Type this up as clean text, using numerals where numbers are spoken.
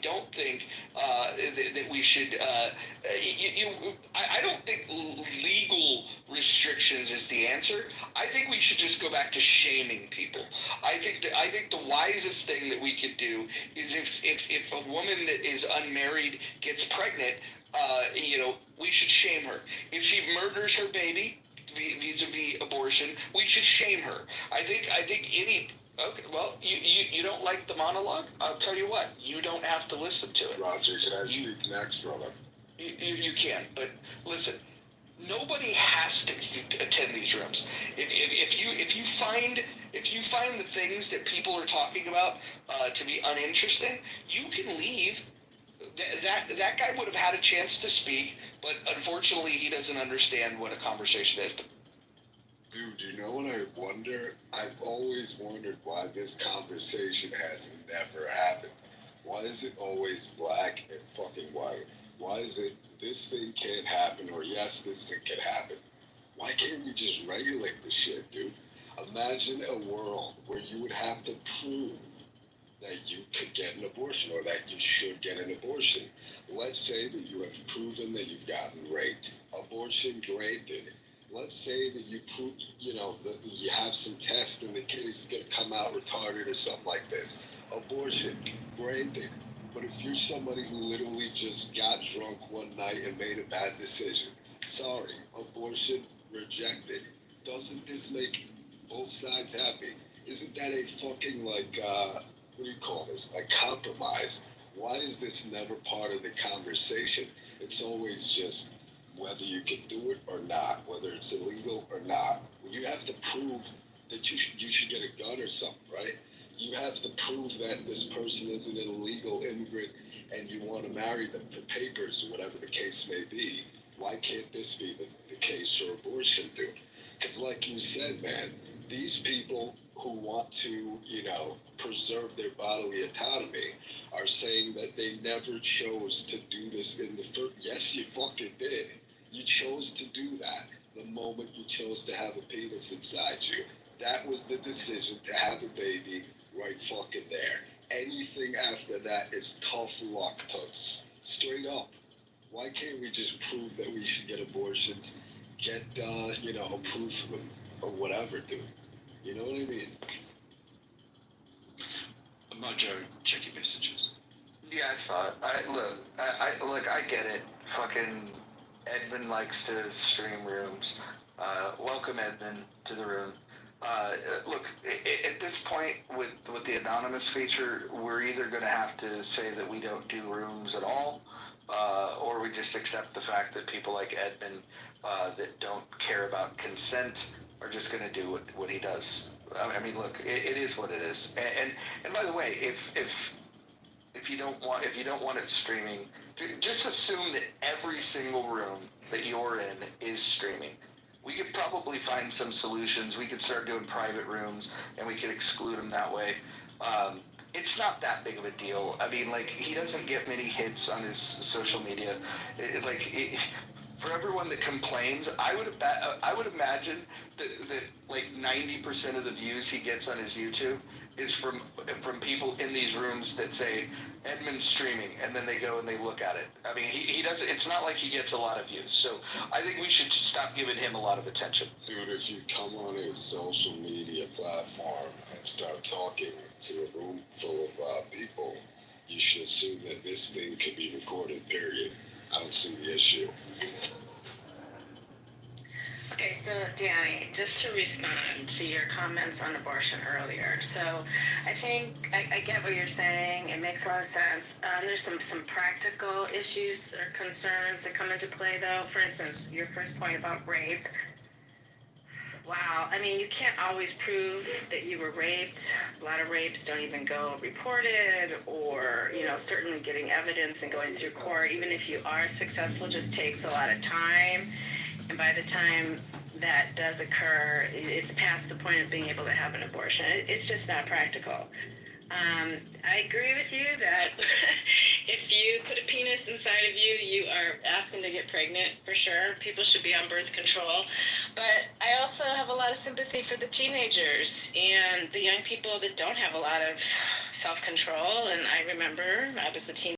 don't think that we should. I don't think legal restrictions is the answer. I think we should just go back to shaming people. I think the wisest thing that we could do is if a woman that is unmarried gets pregnant, we should shame her. If she murders her baby vis-a-vis abortion, we should shame her. I think any. Okay, well, you don't like the monologue? I'll tell you what, you don't have to listen to it. Roger, can I speak next, brother? You can, but listen, nobody has to attend these rooms. If you find the things that people are talking about to be uninteresting, you can leave. That guy would have had a chance to speak, but unfortunately, he doesn't understand what a conversation is. Dude, you know what I wonder? I've always wondered why this conversation has never happened. Why is it always black and fucking white? Why is it this thing can't happen, or yes, this thing can happen? Why can't we just regulate the shit, dude? Imagine a world where you would have to prove that you could get an abortion or that you should get an abortion. Let's say that you have proven that you've gotten raped. Abortion granted. Let's say that you prove, that you have some test and the kid is going to come out retarded or something like this. Abortion granted. But if you're somebody who literally just got drunk one night and made a bad decision, sorry, abortion rejected. Doesn't this make both sides happy? Isn't that a fucking, what do you call this? Like compromise? Why is this never part of the conversation? It's always just whether you can do it or not, whether it's illegal or not. When you have to prove that you should get a gun or something, right? You have to prove that this person is an illegal immigrant and you want to marry them for papers or whatever the case may be. Why can't this be the case for abortion, dude? Because like you said, man, these people who want to, preserve their bodily autonomy are saying that they never chose to do this in the first. Yes, you fucking did. You chose to do that the moment you chose to have a penis inside you. That was the decision to have a baby right fucking there. Anything after that is tough luck, toots. Straight up. Why can't we just prove that we should get abortions? Get, proof of them or whatever, dude. You know what I mean? Mojo, check your messages. Yeah, I saw it. I get it. Fucking Edmund likes to stream rooms. Welcome, Edmund, to the room. At this point, with the anonymous feature, we're either going to have to say that we don't do rooms at all, or we just accept the fact that people like Edmund that don't care about consent are just going to do what he does. I mean, look, it is what it is. And by the way, if you don't want it streaming, just assume that every single room that you're in is streaming. We could probably find some solutions. We could start doing private rooms, and we could exclude them that way. It's not that big of a deal. I mean, he doesn't get many hits on his social media. For everyone that complains, I would imagine that 90% of the views he gets on his YouTube is from people in these rooms that say Edmund's streaming, and then they go and they look at it. I mean, he doesn't. It's not like he gets a lot of views. So I think we should stop giving him a lot of attention. Dude, if you come on his social media platform and start talking to a room full of people, you should assume that this thing could be recorded. Period. I don't see the issue. Okay, so Danny, just to respond to your comments on abortion earlier. So I think I get what you're saying. It makes a lot of sense. There's some practical issues or concerns that come into play, though. For instance, your first point about rape. Wow, I mean, you can't always prove that you were raped. A lot of rapes don't even go reported, or, certainly getting evidence and going through court, even if you are successful, just takes a lot of time. And by the time that does occur, it's past the point of being able to have an abortion. It's just not practical. I agree with you that if you put a penis inside of you, you are asking to get pregnant, for sure. People should be on birth control. But I also have a lot of sympathy for the teenagers and the young people that don't have a lot of self-control. And I remember I was a teen